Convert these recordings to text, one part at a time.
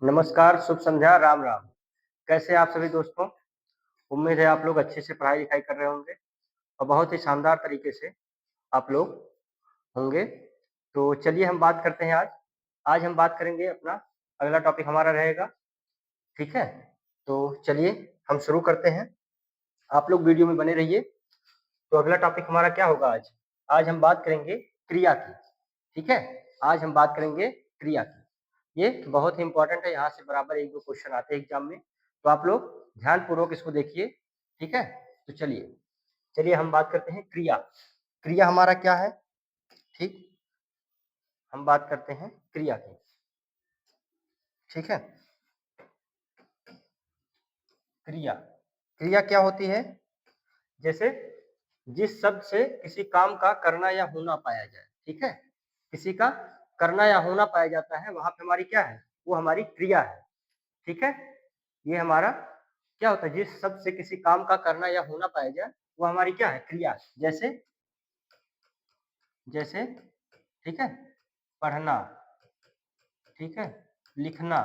नमस्कार, शुभ संध्या, राम राम। कैसे हैं आप सभी दोस्तों? उम्मीद है आप लोग अच्छे से पढ़ाई-लिखाई कर रहे होंगे और बहुत ही शानदार तरीके से आप लोग होंगे। तो चलिए हम बात करते हैं आज। आज हम बात करेंगे अपना अगला टॉपिक हमारा रहेगा, ठीक है? तो चलिए हम शुरू करते हैं। आप लोग वीडियो में बने रहिए। तो अगला टॉपिक हमारा क्या होगा आज? आज हम बात करेंगे क्रिया की, ठीक है? आज हम बात करेंगे क्रिया की। ये बहुत ही इम्पोर्टेंट है, यहाँ से बराबर 1-2 क्वेश्चन आते हैं एग्ज़ाम में, तो आप लोग ध्यानपूर्वक इसको देखिए, ठीक है? तो चलिए, चलिए हम बात करते हैं क्रिया। क्रिया हमारा क्या है? ठीक, हम बात करते हैं क्रिया की, ठीक है? क्रिया, क्रिया क्या होती है? जैसे जिस शब्द से किसी काम का करना या होना पाया जाए, ठीक है? किसी का करना या होना पाया जाता है, वहाँ पे हमारी क्या है? वो हमारी क्रिया है, ठीक है? ये हमारा क्या होता है? जिस शब्द से किसी काम का करना या होना पाया जाए, वो हमारी क्या है? क्रिया है। जैसे जैसे ठीक है? पढ़ना, ठीक है? लिखना,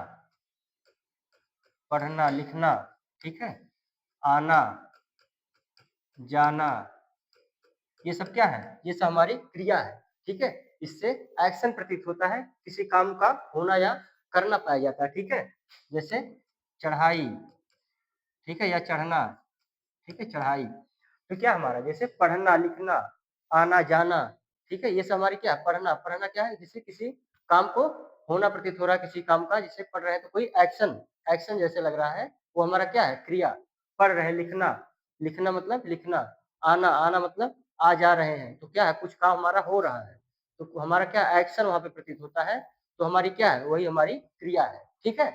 पढ़ना, लिखना, ठीक है? आना, जाना, ये सब क्या है? ये सब हमारी क्रिया है, ठीक है? इससे एक्शन प्रतीत होता है, किसी काम का होना या करना पाया जाता है, ठीक है? जैसे चढ़ाई, ठीक है? या चढ़ना, ठीक है? चढ़ाई। तो क्या हमारा जैसे पढ़ना, लिखना, आना, जाना, ठीक है? ये सब हमारी क्या है? पढ़ना, पढ़ना क्या है? जिससे किसी काम को होना प्रतीत हो रहा है किसी काम का, जिसे पढ़ रहे हैं तो कोई एक्शन, एक्शन जैसे लग रहा है, वो हमारा क्या है? क्रिया। पढ़ रहे, लिखना, लिखना मतलब लिखना, आना, आना मतलब आ जा रहे हैं, तो क्या है? कुछ काम हमारा हो रहा है, तो हमारा क्या एक्शन वहाँ पे प्रतीत होता है, तो हमारी क्या है? वही हमारी क्रिया है, ठीक है?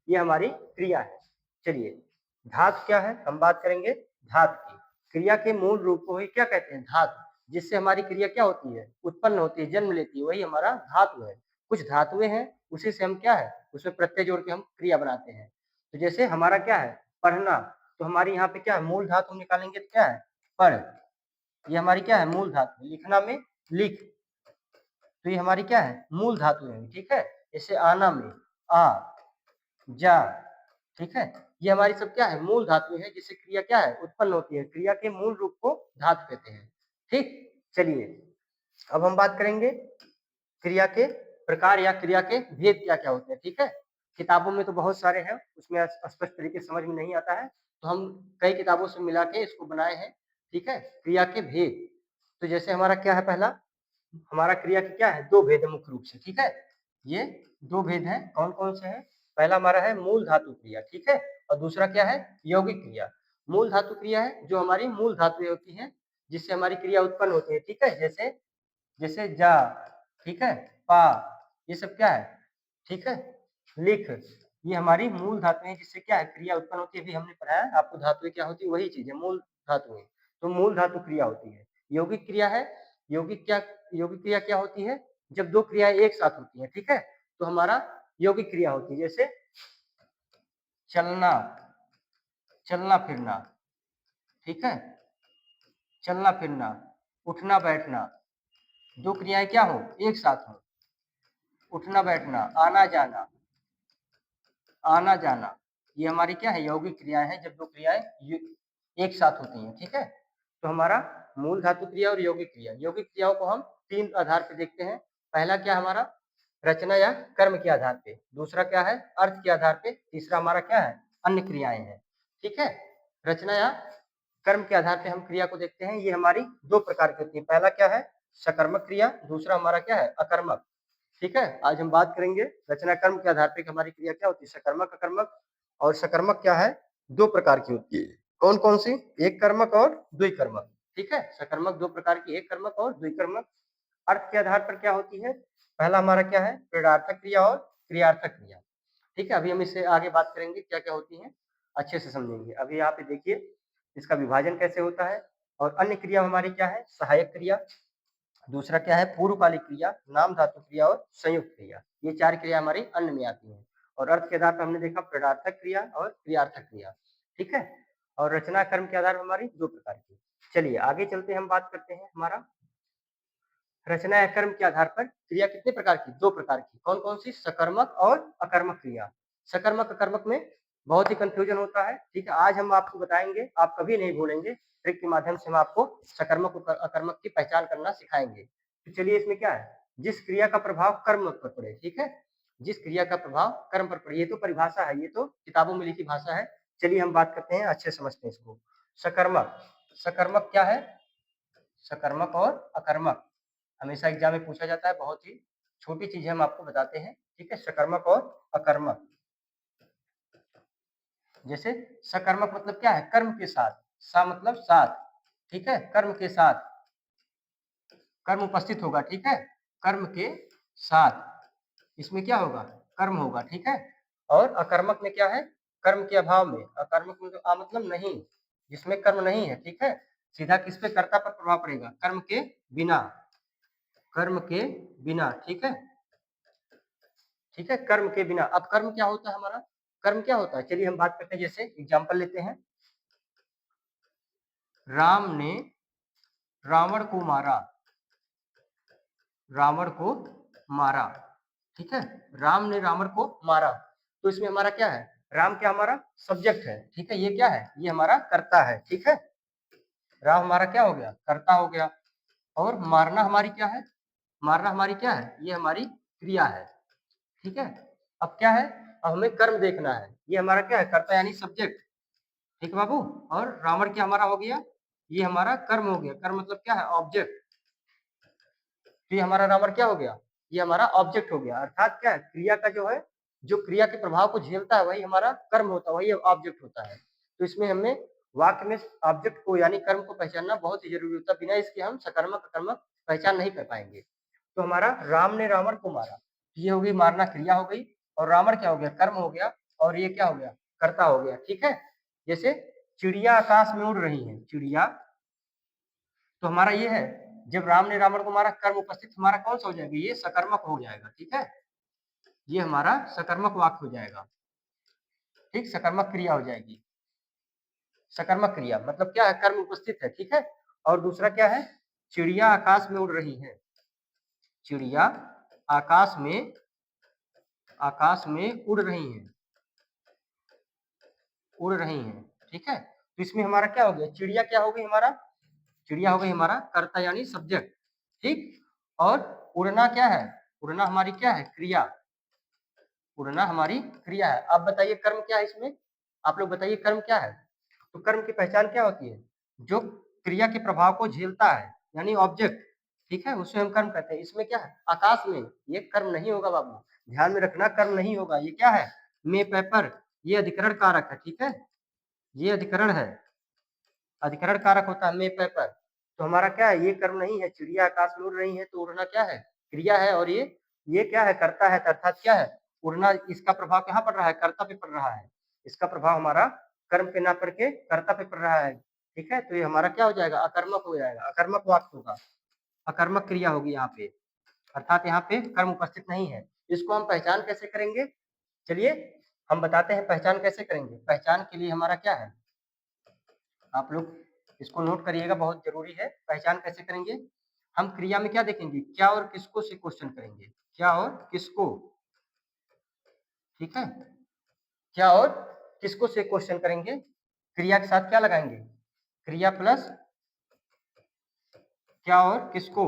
ये हमारी क्रिया है। चलिए, धातु क्या है? हम बात करेंगे धातु की। क्रिया के मूल रूप को ही क्या कहते हैं? धातु। जिससे हमारी क्रिया क्या होती है? उत्पन्न होती है, जन्म लेती है, वही हमारा धातु है। कुछ धातुएँ हैं, उसी से हम क्या है? उसमें प्रत्यय जोड़ के हम क्रिया बनाते हैं। तो जैसे हमारा क्या है? पढ़ना, तो हमारी यहाँ पे क्या है? मूल धातु निकालेंगे तो क्या है? पढ़, ये हमारी क्या है? मूल धातु। लिखना में लिख, तो ये हमारी क्या है? मूल धातु है, ठीक है? जैसे आना में आ, जा, ठीक है? ये हमारी सब क्या है? मूल धातुएँ हैं, जिससे क्रिया क्या है? उत्पन्न होती है। क्रिया के मूल रूप को धातु कहते हैं, ठीक? चलिए, अब हम बात करेंगे क्रिया के प्रकार या क्रिया के भेद क्या-क्या होते हैं, ठीक है? किताबों में तो बहुत सारे हैं, उसमें स्पष्ट तरीके से समझ में नहीं आता है, तो हम कई किताबों से मिला के इसको बनाए हैं, ठीक है? क्रिया के भेद। तो जैसे हमारा क्या है पहला? हमारा क्रिया के क्या है? 2 भेद है मुख्य रूप से, ठीक है? ये 2 भेद हैं, कौन-कौन से हैं? पहला हमारा है मूल धातु क्रिया, ठीक है? और दूसरा क्या है? यौगिक क्रिया। मूल धातु क्रिया है, जो हमारी मूल धातुएँ होती हैं, जिससे हमारी क्रिया उत्पन्न होती है, ठीक है? जैसे जैसे जा, ठीक है? पा, ये सब क्या है? ठीक है? लिख, ये हमारी मूल धातुएँ हैं, जिससे क्या है? क्रिया उत्पन्न होती है, अभी हमने पढ़ाया आपको धातुएँ क्या होती है? वही चीज़ है, मूल धातुएँ। तो मूल धातु क्रिया होती है। यौगिक क्रिया है, यौगिक क्या यौगिक क्रिया क्या होती है? जब 2 क्रियाएँ एक साथ होती हैं, ठीक है? तो हमारा यौगिक क्रिया होती है, जैसे चलना, चलना-फिरना, ठीक है? चलना-फिरना, उठना-बैठना, 2 क्रियाएँ क्या हो? एक साथ हों। उठना-बैठना, आना-जाना, आना-जाना, ये हमारी क्या है? यौगिक क्रियाएँ हैं, जब 2 क्रियाएँ एक साथ होती हैं, ठीक है? तो हमारा मूल धातु क्रिया और यौगिक क्रिया। यौगिक क्रियाओं को हम 3 आधार पे देखते हैं। पहला क्या हमारा? रचना या कर्म के आधार पे। दूसरा क्या है? अर्थ के आधार पे। तीसरा हमारा क्या है? अन्य क्रियाएँ हैं, ठीक है? रचना या कर्म के आधार पे हम क्रिया को देखते हैं। ये हमारी 2 प्रकार की होती है। पहला क्या है? सकर्मक क्रिया, दूसरा हमारा क्या है? अकर्मक, ठीक है? आज हम बात करेंगे रचना कर्म के आधार पे कि हमारी क्रिया क्या होती है? सकर्मक, अकर्मक। और सकर्मक क्या है? 2 प्रकार की होती है। कौन-कौन सी? एक कर्मक और द्विकर्मक, ठीक है? सकर्मक 2 प्रकार की, एक कर्मक और द्विकर्मक। अर्थ के आधार पर क्या होती है? पहला हमारा क्या है? प्रेरणार्थक क्रिया और क्रियार्थक क्रिया, ठीक है? अभी हम इससे आगे बात करेंगे क्या-क्या होती हैं, अच्छे से समझेंगे। अभी यहाँ पे देखिए, इसका विभाजन कैसे होता है। और अन्य क्रिया हमारी क्या है? सहायक क्रिया, दूसरा क्या है? पूर्वकालिक क्रिया, नाम धातु क्रिया और संयुक्त क्रिया। ये 4 क्रिया हमारी अन्य में आती हैं। और अर्थ के आधार पर हमने देखा प्रेरणार्थक क्रिया और क्रियार्थक क्रिया, ठीक है? और रचना कर्म के आधार पर हमारी 2 प्रकार की। चलिए आगे चलते हैं, हम बात करते हैं हमारा रचना या कर्म के आधार पर क्रिया कितने प्रकार की? 2 प्रकार की। कौन-कौन सी? सकर्मक और अकर्मक क्रिया। सकर्मक अकर्मक में बहुत ही कंफ्यूजन होता है, ठीक है। आज हम आपको बताएंगे, आप कभी नहीं भूलेंगे, ट्रिक के माध्यम से हम आपको सकर्मक और अकर्मक की पहचान करना सिखाएंगे। तो चलिए इसमें क्या है, जिस क्रिया का प्रभाव कर्म पर पड़े, ठीक है, जिस क्रिया का प्रभाव कर्म पर पड़े, ये तो परिभाषा है, ये तो किताबों में लिखी भाषा है। चलिए हम बात करते हैं, अच्छे समझते हैं इसको। सकर्मक, सकर्मक क्या है, सकर्मक और अकर्मक हमेशा एग्जाम में पूछा जाता है, बहुत ही छोटी चीज हम आपको बताते हैं, ठीक है। सकर्मक और अकर्मक, जैसे सकर्मक मतलब क्या है, कर्म के साथ, सा मतलब साथ, ठीक है, कर्म के साथ, कर्म उपस्थित होगा, ठीक है, कर्म के साथ, इसमें क्या होगा, कर्म होगा, ठीक है। और अकर्मक में क्या है, कर्म के अभाव में, अकर्मक में तो मतलब नहीं, जिसमें कर्म नहीं है, ठीक है, सीधा किस पे, कर्ता पर प्रभाव पड़ेगा, कर्म के बिना, कर्म के बिना, ठीक है, ठीक है, कर्म के बिना। अब कर्म क्या होता है हमारा, कर्म क्या होता है, चलिए हम बात करते हैं, जैसे एग्जांपल लेते हैं, राम ने रावण को मारा, रावण को मारा, ठीक है, राम ने रावण को मारा, तो इसमें हमारा क्या है, राम क्या हमारा सब्जेक्ट है, ठीक है, ये क्या है, ये हमारा कर्ता है, ठीक है, राम हमारा क्या हो गया, कर्ता हो गया, और मारना हमारी क्या है, मारना हमारी क्या है, ये हमारी क्रिया है, ठीक है। अब क्या है, अब हमें कर्म देखना है, ये हमारा क्या है, कर्ता यानी सब्जेक्ट, ठीक है बाबू, और रावण क्या हमारा हो गया, ये हमारा कर्म हो गया, कर्म मतलब क्या है, ऑब्जेक्ट, तो ये हमारा रावण क्या हो गया, ये हमारा ऑब्जेक्ट हो गया, अर्थात क्या है, क्रिया का जो है, जो क्रिया के प्रभाव को झेलता है वही हमारा कर्म होता है, वही ऑब्जेक्ट होता है। तो इसमें हमें वाक्य में ऑब्जेक्ट को यानी कर्म को पहचानना बहुत ही जरूरी होता है, बिना इसके हम सकर्मक अकर्मक पहचान नहीं कर पाएंगे। तो हमारा राम ने रावण को मारा, ये हो गई मारना क्रिया हो गई, और रावण क्या हो गया, कर्म हो गया, और ये क्या हो गया, कर्ता हो गया, ठीक है। जैसे चिड़िया आकाश में उड़ रही है, चिड़िया, तो हमारा ये है, जब राम ने रावण को मारा, कर्म उपस्थित हमारा कौन सा हो जाएगा, ये सकर्मक हो जाएगा, ठीक है, ये हमारा सकर्मक वाक्य हो जाएगा, ठीक, सकर्मक क्रिया हो जाएगी। सकर्मक क्रिया मतलब क्या है, कर्म उपस्थित है, ठीक है। और दूसरा क्या है, चिड़िया आकाश में उड़ रही है, चिड़िया आकाश में, आकाश में उड़ रही है, उड़ रही है, ठीक है। तो इसमें हमारा क्या हो गया, चिड़िया क्या हो गई हमारा, चिड़िया हो गई हमारा कर्ता यानी सब्जेक्ट, ठीक। और उड़ना क्या है, उड़ना हमारी क्या है, क्रिया, उड़ना हमारी क्रिया है। अब बताइए कर्म क्या है इसमें, आप लोग बताइए कर्म क्या है। तो कर्म की पहचान क्या होती है, जो क्रिया के प्रभाव को झेलता है यानी ऑब्जेक्ट, ठीक है, उसे हम कर्म कहते हैं। इसमें क्या है, आकाश में, ये कर्म नहीं होगा बाबू, ध्यान में रखना, कर्म नहीं होगा, ये क्या है, मे पेपर, ये अधिकरण कारक है, ठीक है, ये अधिकरण है, अधिकरण कारक होता है मे पेपर। तो हमारा क्या है, ये कर्म नहीं है, चिड़िया आकाश में उड़ रही है, तो उड़ना क्या है, क्रिया है, और ये क्या है, कर्ता है, अर्थात क्या है, उड़ना, इसका प्रभाव कहाँ पड़ रहा है, कर्ता पे पड़ रहा है, इसका प्रभाव हमारा कर्म पे ना पड़ के कर्ता पे पड़ रहा है, ठीक है। तो ये हमारा क्या हो जाएगा, अकर्मक हो जाएगा, अकर्मक वाक्य होगा, अकर्मक क्रिया होगी यहाँ पे, अर्थात यहाँ पे कर्म उपस्थित नहीं है। इसको हम पहचान कैसे करेंगे, चलिए हम बताते हैं पहचान कैसे करेंगे। पहचान के लिए हमारा क्या है, आप लोग इसको नोट करिएगा, बहुत जरूरी है। पहचान कैसे करेंगे, हम क्रिया में क्या देखेंगे, क्या और किसको से क्वेश्चन करेंगे, क्या और किसको, ठीक है, क्या और किसको से क्वेश्चन करेंगे, क्रिया के साथ क्या लगाएंगे, क्रिया प्लस क्या और किसको,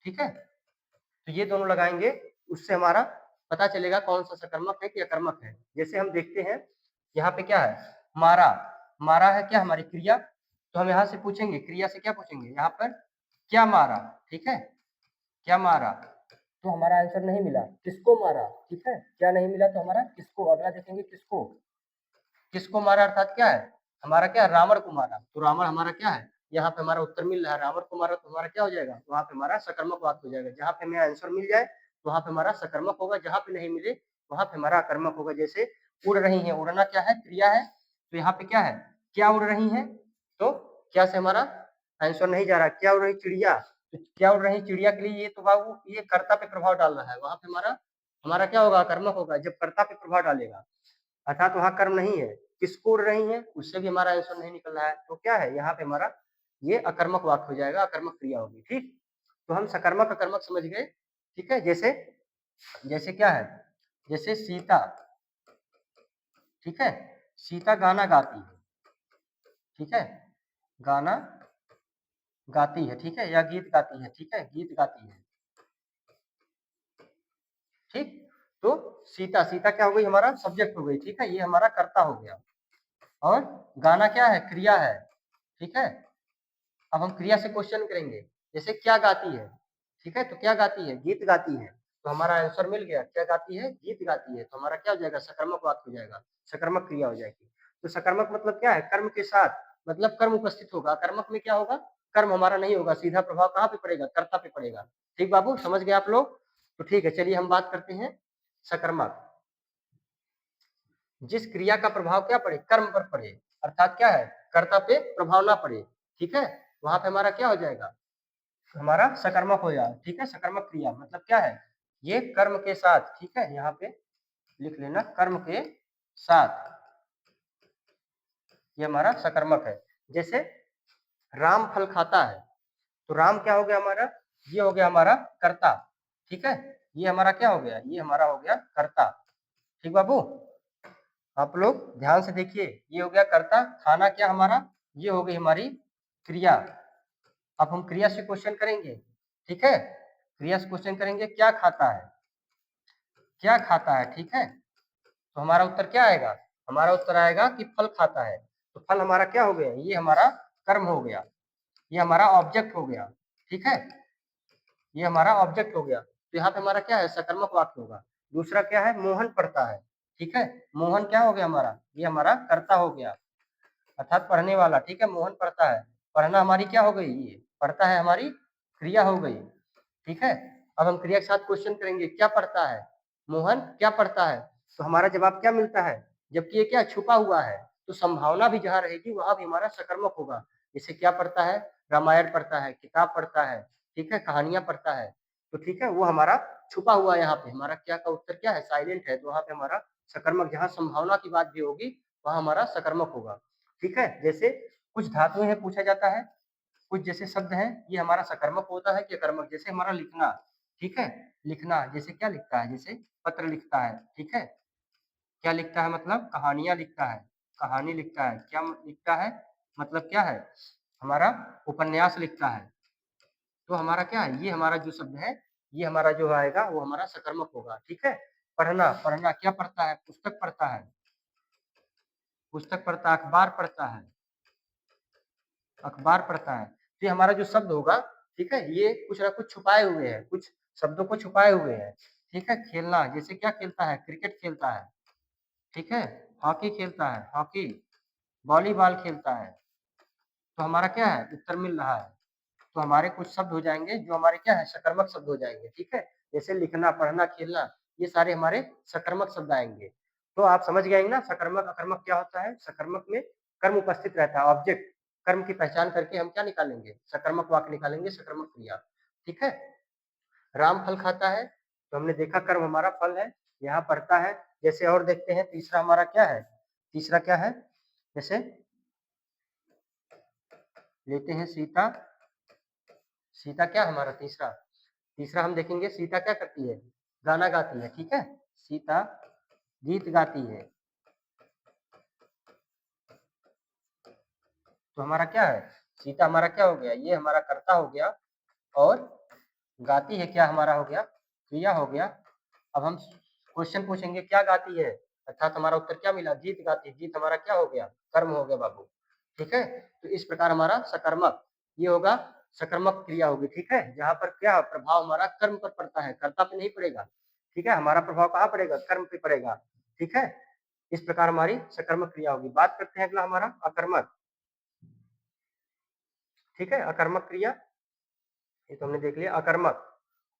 ठीक है, तो ये दोनों लगाएंगे, उससे हमारा पता चलेगा कौन सा सकर्मक है कि अकर्मक है। जैसे हम देखते हैं यहाँ पे क्या है, मारा, मारा है क्या हमारी क्रिया, तो हम यहाँ से पूछेंगे, क्रिया से क्या पूछेंगे, यहाँ पर क्या मारा, ठीक है, क्या मारा, तो हमारा आंसर नहीं मिला, किसको मारा, ठीक है, क्या नहीं मिला, तो हमारा किसको, अगला देखेंगे किसको, किसको मारा अर्थात क्या है, हमारा क्या है, रावण को मारा, तो रावण हमारा क्या है, यहाँ पे हमारा उत्तर मिल रहा है, रावण को मारा, तो हमारा क्या हो जाएगा, वहां पे हमारा सकर्मक वाक्य हो जाएगा, जहाँ पे हमें आंसर मिल जाए तो वहां पे हमारा सकर्मक होगा, जहाँ पे नहीं मिले वहां पे हमारा अकर्मक होगा। जैसे उड़ रही है, उड़ना क्या है, क्रिया है, तो यहाँ पे क्या है, क्या उड़ रही है, तो क्या से हमारा आंसर नहीं जा रहा, क्या उड़ रही चिड़िया, तो क्या उड़ रही चिड़िया के लिए ये तो बाबू ये कर्ता पे प्रभाव डाल रहा है, वहां पे हमारा हमारा क्या होगा, अकर्मक होगा, जब कर्ता पे प्रभाव डालेगा, अर्थात वहां कर्म नहीं है। किसको उड़ रही है, उससे भी हमारा आंसर नहीं निकल रहा है, तो क्या है यहाँ पे हमारा ये अकर्मक वाक्य हो जाएगा, अकर्मक क्रिया होगी, ठीक। तो हम सकर्मक अकर्मक समझ गए, ठीक है। जैसे जैसे क्या है, जैसे सीता, ठीक है। सीता गाना गाती है, ठीक है, गाना गाती है, ठीक है, या गीत गाती है, ठीक है, गीत गाती है, ठीक। तो सीता, सीता क्या हो गई, हमारा सब्जेक्ट हो गई, ठीक है, ये हमारा कर्ता हो गया। और गाना क्या है, क्रिया है, ठीक है। अब हम क्रिया से क्वेश्चन करेंगे, जैसे क्या गाती है, ठीक है, तो क्या गाती है, गीत गाती है, तो हमारा आंसर मिल गया, क्या गाती है, गीत गाती है, तो हमारा क्या हो जाएगा, सकर्मक वाक्य हो जाएगा, सकर्मक क्रिया हो जाएगी। तो सकर्मक मतलब क्या है, कर्म के साथ, मतलब कर्म उपस्थित होगा, कर्मक में क्या होगा, कर्म हमारा नहीं होगा, सीधा प्रभाव कहाँ पे पड़ेगा, कर्ता पे पड़ेगा। ठीक बाबू, समझ गए आप लोग। तो ठीक है, चलिए हम बात करते हैं सकर्मक। जिस क्रिया का प्रभाव क्या पड़े, कर्म पर पड़े, अर्थात क्या है, कर्ता पे प्रभाव ना पड़े, ठीक है, वहां पे हमारा क्या हो जाएगा, हमारा सकर्मक हो जाएगा, ठीक है। सकर्मक क्रिया मतलब क्या है, ये कर्म के साथ, ठीक है, यहाँ पे लिख लेना, कर्म के साथ, ये हमारा सकर्मक है। जैसे राम फल खाता है, तो राम क्या हो गया हमारा, ये हो गया हमारा कर्ता, ठीक है, ये हमारा क्या हो गया, ये हमारा हो गया कर्ता। ठीक बाबू, आप लोग ध्यान से देखिए, ये हो गया कर्ता, खाना क्या हमारा, ये हो गई हमारी क्रिया। अब हम क्रिया से क्वेश्चन करेंगे, ठीक है, क्रिया से क्वेश्चन करेंगे, क्या खाता है, क्या खाता है, ठीक है, तो हमारा उत्तर क्या आएगा, हमारा उत्तर आएगा कि फल खाता है। तो फल हमारा क्या हो गया, ये हमारा कर्म हो गया, ये हमारा ऑब्जेक्ट हो गया, ठीक है, ये हमारा ऑब्जेक्ट हो गया। तो यहाँ पे हमारा क्या है, सकर्मक वाक्य होगा। दूसरा क्या है, मोहन पढ़ता है, ठीक है, मोहन क्या हो गया हमारा, ये हमारा कर्ता हो गया, अर्थात पढ़ने वाला, ठीक है, मोहन पढ़ता है, पढ़ना हमारी क्या हो गई, ये पढ़ता है हमारी क्रिया हो गई, ठीक है। अब हम क्रिया के साथ क्वेश्चन करेंगे, क्या पढ़ता है, मोहन क्या पढ़ता है, तो हमारा जवाब क्या मिलता है, जबकि ये क्या छुपा हुआ है, तो संभावना भी जहां रहेगी वहां भी हमारा सकर्मक होगा। जैसे क्या पढ़ता है, रामायण पढ़ता है, किताब पढ़ता है, ठीक है, कहानियां पढ़ता है, तो ठीक है, वो हमारा छुपा हुआ है, यहाँ पे हमारा क्या का उत्तर क्या है, साइलेंट है, तो वहां पे हमारा सकर्मक, जहां संभावना की बात भी होगी वहां हमारा सकर्मक होगा, ठीक है। जैसे कुछ धातुएं हैं, पूछा जाता है, कुछ जैसे शब्द हैं, ये हमारा सकर्मक होता है कि कर्मक, जैसे हमारा लिखना, ठीक है, लिखना, जैसे क्या लिखता है, जैसे पत्र लिखता है, ठीक है, क्या लिखता है, मतलब कहानियां लिखता है, कहानी लिखता है, क्या लिखता है, मतलब क्या है, हमारा उपन्यास लिखता है, तो हमारा क्या है, ये हमारा जो शब्द है, ये हमारा जो आएगा वो हमारा सकर्मक होगा, ठीक है। पढ़ना, पढ़ना क्या पढ़ता है, पुस्तक पढ़ता है, पुस्तक पढ़ता है, अखबार पढ़ता है, अखबार पढ़ता है, तो ये हमारा जो शब्द होगा, ठीक है, ये कुछ ना कुछ छुपाए हुए हैं, कुछ शब्दों को छुपाए हुए हैं, ठीक है। खेलना, जैसे क्या खेलता है, क्रिकेट खेलता है, ठीक है, हॉकी खेलता है, हॉकी, वॉलीबॉल खेलता है, तो हमारा क्या है, उत्तर मिल रहा है। तो हमारे कुछ शब्द हो जाएंगे जो हमारे क्या है, सकर्मक शब्द हो जाएंगे, ठीक है। जैसे लिखना, पढ़ना, खेलना, ये सारे हमारे सकर्मक शब्द आएंगे। तो आप समझ गए ना, सकर्मक अकर्मक क्या होता है। सकर्मक में कर्म उपस्थित रहता है, ऑब्जेक्ट, कर्म की पहचान करके हम क्या निकालेंगे, सकर्मक वाक्य निकालेंगे, सकर्मक क्रिया, ठीक है। राम फल खाता है, तो हमने देखा कर्म हमारा फल है, यहाँ पढ़ता है। जैसे और देखते हैं, तीसरा हमारा क्या है, तीसरा क्या है, जैसे लेते हैं सीता, सीता क्या हमारा तीसरा, तीसरा हम देखेंगे, सीता क्या करती है, गाना गाती है, ठीक है, सीता गीत गाती है, तो हमारा क्या है, सीता हमारा क्या हो गया, ये हमारा कर्ता हो गया, और गाती है क्या हमारा हो गया, क्रिया हो गया। अब हम क्वेश्चन पूछेंगे, क्या गाती है, अर्थात हमारा उत्तर क्या मिला, गीत गाती है, गीत हमारा क्या हो गया, कर्म हो गया बाबू, ठीक है। तो इस प्रकार हमारा सकर्मक, ये होगा सकर्मक क्रिया होगी, ठीक है, जहां पर क्या प्रभाव हमारा कर्म पर पड़ता है, कर्ता पे नहीं पड़ेगा, ठीक है, हमारा प्रभाव कहाँ पड़ेगा, कर्म पे पड़ेगा, ठीक है। इस प्रकार हमारी सकर्मक क्रिया होगी। बात करते हैं अगला हमारा अकर्मक, ठीक है, अकर्मक क्रिया, ये तो हमने देख लिया। अकर्मक,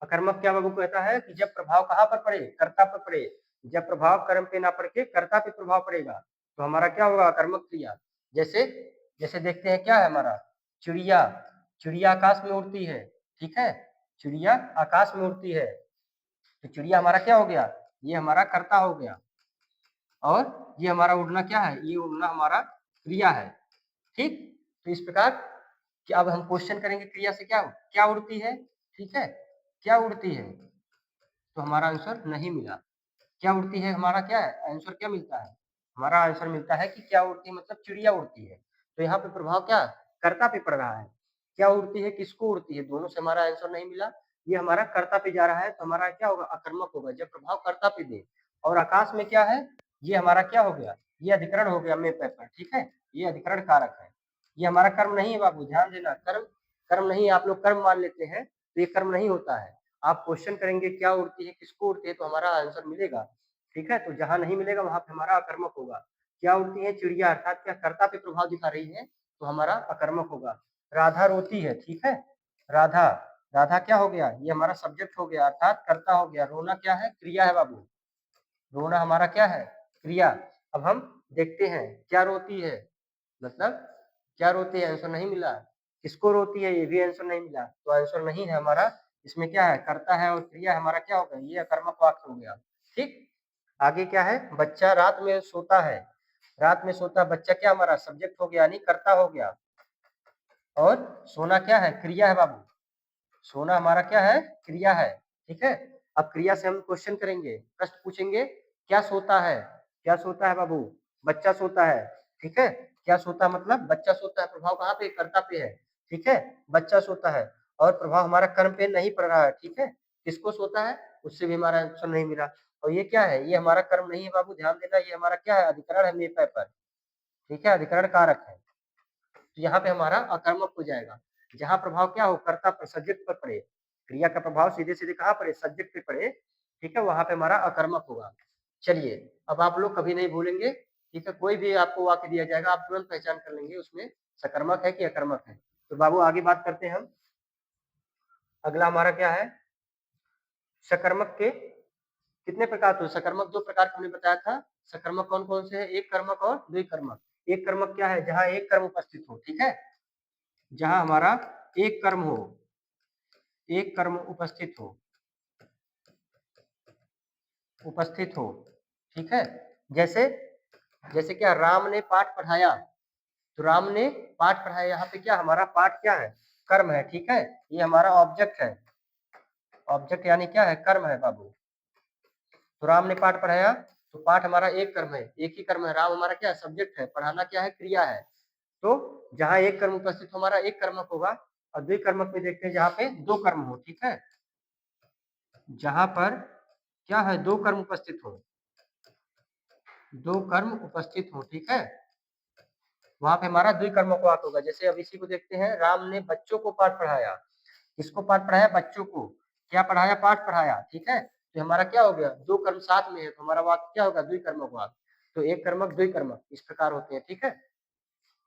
अकर्मक क्या बाबू कहता है कि जब प्रभाव कहाँ पर पड़े, कर्ता पर पड़े, जब प्रभाव कर्म पे ना पड़ के कर्ता पे प्रभाव पड़ेगा, तो हमारा क्या होगा, अकर्मक क्रिया। जैसे, जैसे देखते हैं क्या है हमारा, चिड़िया, चिड़िया आकाश में उड़ती है, ठीक है, चिड़िया आकाश में उड़ती है, तो चिड़िया हमारा क्या हो गया, ये हमारा कर्ता हो गया, और ये हमारा उड़ना क्या है, ये उड़ना हमारा क्रिया है, ठीक। तो इस प्रकार कि अब हम क्वेश्चन करेंगे क्रिया से, क्या क्या उड़ती है, ठीक है, क्या उड़ती है, तो हमारा आंसर नहीं मिला। क्या उड़ती है हमारा क्या है, आंसर क्या मिलता है, हमारा आंसर मिलता है कि क्या उड़ती है, मतलब चिड़िया उड़ती है। तो यहाँ पे प्रभाव क्या कर्ता पे पड़ रहा है। क्या उड़ती है, किसको उड़ती है, दोनों से हमारा आंसर नहीं मिला। ये हमारा कर्ता पे जा रहा है, तो हमारा क्या होगा, अकर्मक होगा। जब प्रभाव कर्ता पे दे और आकाश में क्या है, ये हमारा क्या हो गया, ये अधिकरण हो गया मे पेपर, ठीक है, ये अधिकरण कारक है। ये हमारा कर्म नहीं है बाबू, ध्यान देना, कर्म कर्म नहीं है। आप लोग कर्म मान लेते हैं, तो ये कर्म नहीं होता है। आप क्वेश्चन करेंगे क्या उड़ती है, किसको उड़ती है, तो हमारा आंसर मिलेगा, ठीक है। तो जहां नहीं मिलेगा वहां पे हमारा अकर्मक होगा। क्या उड़ती है, चिड़िया, अर्थात क्या कर्ता पे प्रभाव दिखा रही है, तो हमारा अकर्मक होगा। राधा रोती है, ठीक है, राधा, राधा क्या हो गया, ये हमारा सब्जेक्ट हो गया, अर्थात कर्ता हो गया। रोना क्या है, क्रिया है बाबू, रोना हमारा क्या है, क्रिया। अब हम देखते हैं क्या रोती है, मतलब क्या रोती है, आंसर नहीं मिला। किसको रोती है, ये भी आंसर नहीं मिला, तो आंसर नहीं है हमारा। इसमें क्या है, कर्ता है और क्रिया हमारा क्या होगा, ये अकर्मक वाक्य हो गया, ठीक। आगे क्या है, बच्चा रात में सोता है, रात में सोता बच्चा क्या हमारा सब्जेक्ट हो गया, यानी कर्ता हो गया। और सोना क्या है, क्रिया है बाबू, सोना हमारा क्या है, क्रिया है, ठीक है। अब क्रिया से हम क्वेश्चन करेंगे, प्रश्न पूछेंगे, क्या सोता है, क्या सोता है बाबू, बच्चा सोता है, ठीक है। क्या सोता मतलब बच्चा सोता है, प्रभाव कहाँ पे, कर्ता पे है, ठीक है, बच्चा सोता है। और प्रभाव हमारा कर्म पे नहीं पड़ रहा है, ठीक है। किसको सोता है, उससे भी हमारा आंसर नहीं मिला। और ये क्या है, ये हमारा कर्म नहीं है बाबू, ध्यान देना, ये हमारा क्या है, अधिकरण है मे पर, ठीक है, अधिकरण कारक है। तो यहाँ पे हमारा अकर्मक हो जाएगा। जहां प्रभाव क्या हो, कर्ता पर, सब्जेक्ट पर पड़े, क्रिया का प्रभाव सीधे सीधे कहाँ पड़े, सब्जेक्ट पे पड़े, ठीक है, वहां पे हमारा अकर्मक होगा। चलिए, अब आप लोग कभी नहीं भूलेंगे, ठीक है, कोई भी आपको वाक्य दिया जाएगा, आप तुरंत पहचान कर लेंगे उसमें सकर्मक है कि अकर्मक है। तो बाबू आगे बात करते हैं हम। अगला हमारा क्या है, सकर्मक के कितने प्रकार थे, सकर्मक दो प्रकार हमने बताया था। सकर्मक कौन कौन से है, एक कर्मक और द्विकर्मक। एक कर्मक क्या है, जहां एक कर्म उपस्थित हो, ठीक है, जहां हमारा एक कर्म हो, एक कर्म उपस्थित हो, उपस्थित हो, ठीक है। जैसे जैसे क्या, राम ने पाठ पढ़ाया, तो राम ने पाठ पढ़ाया, यहाँ पे क्या हमारा पाठ क्या है, कर्म है, ठीक है, ये हमारा ऑब्जेक्ट है, ऑब्जेक्ट यानी क्या है, कर्म है बाबू। तो राम ने पाठ पढ़ाया, तो पाठ हमारा एक कर्म है, एक ही कर्म है, राम हमारा क्या है, सब्जेक्ट है, पढ़ाना क्या है, क्रिया है। तो जहां एक कर्म उपस्थित हो हमारा एक कर्मक होगा। और द्विकर्मक में देखते हैं जहां पे दो कर्म हो, ठीक है, जहां पर क्या है, दो कर्म उपस्थित हो, दो कर्म उपस्थित हो, ठीक है, वहां पे हमारा द्विकर्मक वाक्य होगा। जैसे अब इसी को देखते हैं, राम ने बच्चों को पाठ पढ़ाया, किसको पाठ पढ़ाया, बच्चों को, क्या पढ़ाया, पाठ पढ़ाया, ठीक है। तो हमारा क्या हो गया, दो कर्म साथ में है, तो हमारा वाक्य क्या होगा, द्विकर्मक वाक्य। तो एक कर्मक द्विकर्मक इस प्रकार होते हैं, ठीक है।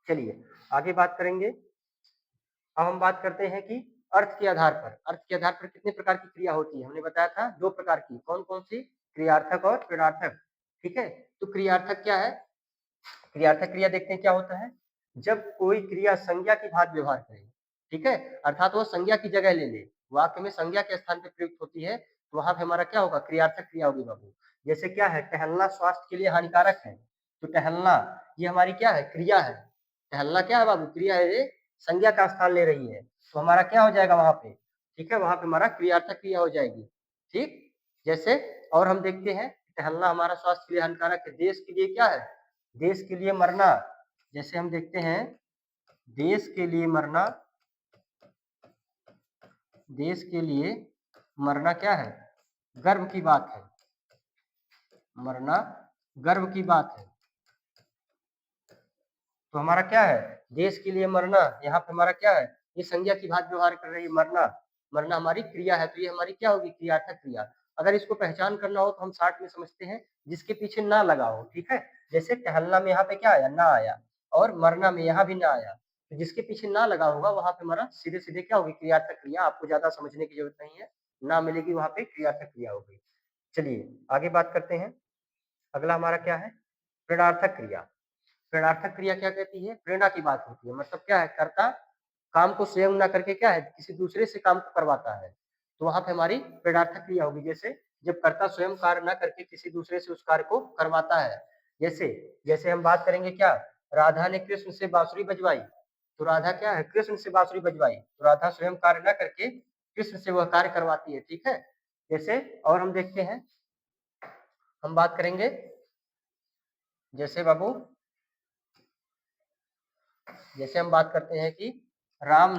चलिए आगे बात करेंगे। अब हम बात करते हैं कि अर्थ के आधार पर, अर्थ के आधार पर कितने प्रकार की क्रिया होती है, हमने बताया था दो प्रकार की, कौन कौन सी, क्रियार्थक और प्रेरणार्थक, ठीक है। तो क्रियार्थक क्या है, क्रियार्थक क्रिया देखते हैं क्या होता है, जब कोई क्रिया संज्ञा की भांति व्यवहार करे, ठीक है, अर्थात वो संज्ञा की जगह ले ले, वाक्य में संज्ञा के स्थान पर प्रयुक्त होती है, तो वहां पे हमारा क्या होगा, क्रियार्थक क्रिया होगी बाबू। जैसे क्या है, टहलना स्वास्थ्य के लिए हानिकारक है, तो टहलना ये हमारी क्या है, क्रिया है, टहलना क्या है बाबू, क्रिया है, ये संज्ञा का स्थान ले रही है, तो हमारा क्या हो जाएगा वहां पे, ठीक है, वहां पे हमारा क्रियार्थक क्रिया हो जाएगी, ठीक। जैसे और हम देखते हैं, टहलना हमारा स्वास्थ्य के लिए हानिकारक है, देश के लिए क्या है, देश के लिए मरना। जैसे हम देखते हैं, देश के लिए मरना, देश के लिए मरना क्या है, गर्व की बात है, मरना गर्व की बात है। तो हमारा क्या है, देश के लिए मरना, यहाँ पे हमारा क्या है, ये संज्ञा की भांति व्यवहार कर रही है, मरना, मरना हमारी क्रिया है, तो ये हमारी क्या होगी, क्रियार्थक क्रिया। अगर इसको पहचान करना हो तो हम शार्ट में समझते हैं, जिसके पीछे ना लगा हो, ठीक है। जैसे टहलना में यहाँ पे क्या आया, ना आया, और मरना में यहाँ भी ना आया, तो जिसके पीछे ना लगा होगा वहां पे हमारा सीधे सीधे क्या होगी, क्रियार्थक क्रिया। आपको ज्यादा समझने की जरूरत नहीं है, ना मिलेगी वहां पे क्रियार्थक क्रिया हो गई। चलिए आगे बात करते हैं। अगला हमारा क्या है, प्रेरणार्थक क्रिया। प्रेरणार्थक क्रिया क्या कहती है, प्रेरणा की बात होती है, मतलब क्या है, कर्ता काम को स्वयं ना करके क्या है, किसी दूसरे से काम को करवाता है, तो वहां पे हमारी प्रेरणार्थक क्रिया होगी। जैसे जब कर्ता स्वयं कार्य ना करके किसी दूसरे से उस कार्य को करवाता है। जैसे जैसे हम बात करेंगे क्या, राधा ने कृष्ण से बांसुरी बजवाई, तो राधा क्या है, कृष्ण से बांसुरी बजवाई, तो राधा स्वयं कार्य ना करके कृष्ण से वह कार्य करवाती है, ठीक है। जैसे और हम देखते हैं, हम बात करेंगे जैसे बाबू, जैसे हम बात करते हैं कि राम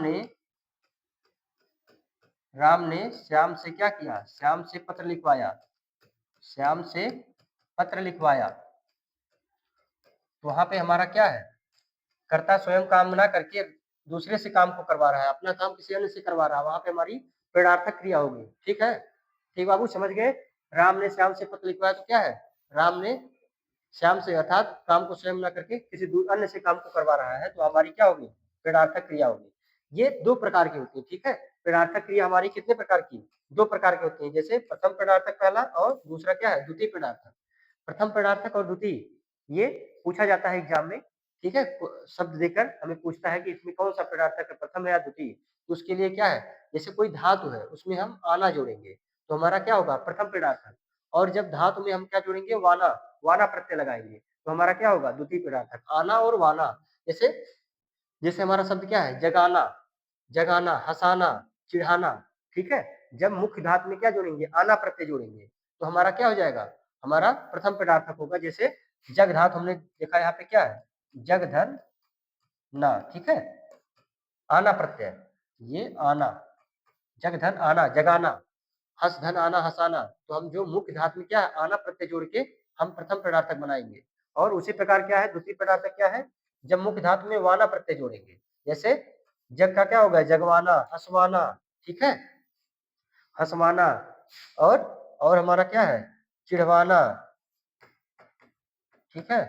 ने श्याम से क्या किया, श्याम से पत्र लिखवाया, श्याम से पत्र लिखवाया। तो वहां पे हमारा क्या है, कर्ता स्वयं काम ना करके दूसरे से काम को करवा रहा है, अपना काम किसी अन्य से करवा रहा है, वहां पे हमारी प्रेरणार्थक क्रिया होगी। ठीक है, ठीक बाबू, समझ गए। राम ने श्याम से पत्र लिखवाया तो क्या है, राम ने श्याम से अर्थात काम को स्वयं ना करके किसी अन्य से काम को करवा रहा है, तो हमारी क्या होगी, प्रेरणार्थक क्रिया होगी। ये दो प्रकार की होती है। ठीक है, प्रेरणार्थक क्रिया हमारी कितने प्रकार की, दो प्रकार की होती है। जैसे प्रथम प्रेरणार्थक पहला, और दूसरा क्या है, द्वितीय प्रेरणार्थक। प्रथम प्रेरणार्थक और द्वितीय, ये पूछा जाता है एग्जाम में। ठीक है, शब्द देकर हमें पूछता है कि इसमें कौन सा प्रेरणार्थक है, प्रथम है या द्वितीय। तो उसके लिए क्या है, जैसे कोई धातु है उसमें हम आना जोड़ेंगे तो हमारा क्या होगा, प्रथम प्रेरणार्थक। और जब धातु में हम क्या जोड़ेंगे, वाना, वाना प्रत्यय लगाएंगे तो हमारा क्या होगा, द्वितीय प्रेरणार्थक। आना और वाना, जैसे जैसे हमारा शब्द क्या है, जगाना, जगाना, हंसाना, चिढ़ाना। ठीक है, जब मुख्य धातु में क्या जोड़ेंगे, आना प्रत्यय जोड़ेंगे तो हमारा क्या हो जाएगा, हमारा प्रथम प्रेरणार्थक होगा। जैसे जग धातु हमने देखा यहाँ पे क्या है, जग धन ना। ठीक है, आना प्रत्यय, ये आना, जग धन आना, जगाना, हस धन आना, हंसाना। तो हम जो मुख्य धातु में क्या है, आना प्रत्यय जोड़ के हम प्रथम प्रेरणार्थक बनाएंगे। और उसी प्रकार क्या है, द्वितीय प्रेरणार्थक क्या है, जब मुख्य धातु में वाना प्रत्यय जोड़ेंगे। जैसे जग का क्या होगा, जगवाना, हंसवाना। ठीक है, हंसवाना। और हमारा क्या है, चिढ़वाना। ठीक है,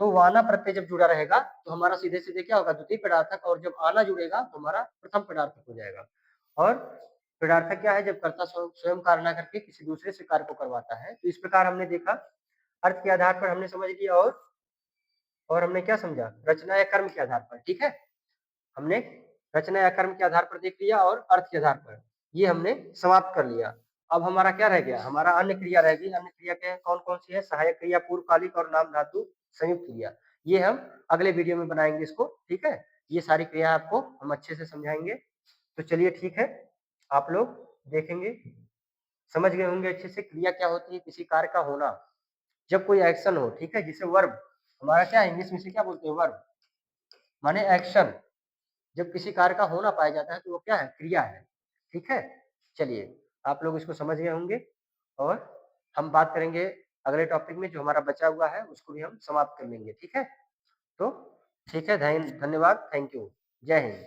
तो वाना प्रत्यय जब जुड़ा रहेगा तो हमारा सीधे सीधे क्या होगा, द्वितीय प्रेरणार्थक। और जब आना जुड़ेगा तो हमारा प्रथम प्रेरणार्थक हो जाएगा। और प्रेरणार्थक क्या है, जब कर्ता स्वयं कार्य ना करके किसी दूसरे से कार्य को करवाता है। तो इस प्रकार हमने देखा, अर्थ के आधार पर हमने समझ लिया, और हमने क्या समझा, रचना या कर्म के आधार पर। ठीक है, हमने रचना या कर्म के आधार पर देख लिया और अर्थ के आधार पर, ये हमने समाप्त कर लिया। अब हमारा क्या रह गया, हमारा अन्य क्रिया रह गई। अन्य क्रिया के कौन कौन सी है, सहायक क्रिया, पूर्वकालिक और नाम धातु संयुक्त क्रिया। ये हम अगले वीडियो में बनाएंगे इसको। ठीक है, ये सारी क्रिया आपको हम अच्छे से समझाएंगे। तो चलिए ठीक है, आप लोग देखेंगे, समझ गए होंगे अच्छे से क्रिया क्या होती है, किसी कार्य का होना, जब कोई एक्शन हो। ठीक है, जिसे वर्ब, हमारा क्या है, इंग्लिश में से क्या बोलते हैं, वर्ब माने एक्शन। जब किसी कार्य का होना पाया जाता है तो वो क्या है, क्रिया है। ठीक है, चलिए आप लोग इसको समझ गए होंगे, और हम बात करेंगे अगले टॉपिक में, जो हमारा बचा हुआ है उसको भी हम समाप्त कर लेंगे। ठीक है, तो ठीक है, धन्यवाद, थैंक यू, जय हिंद।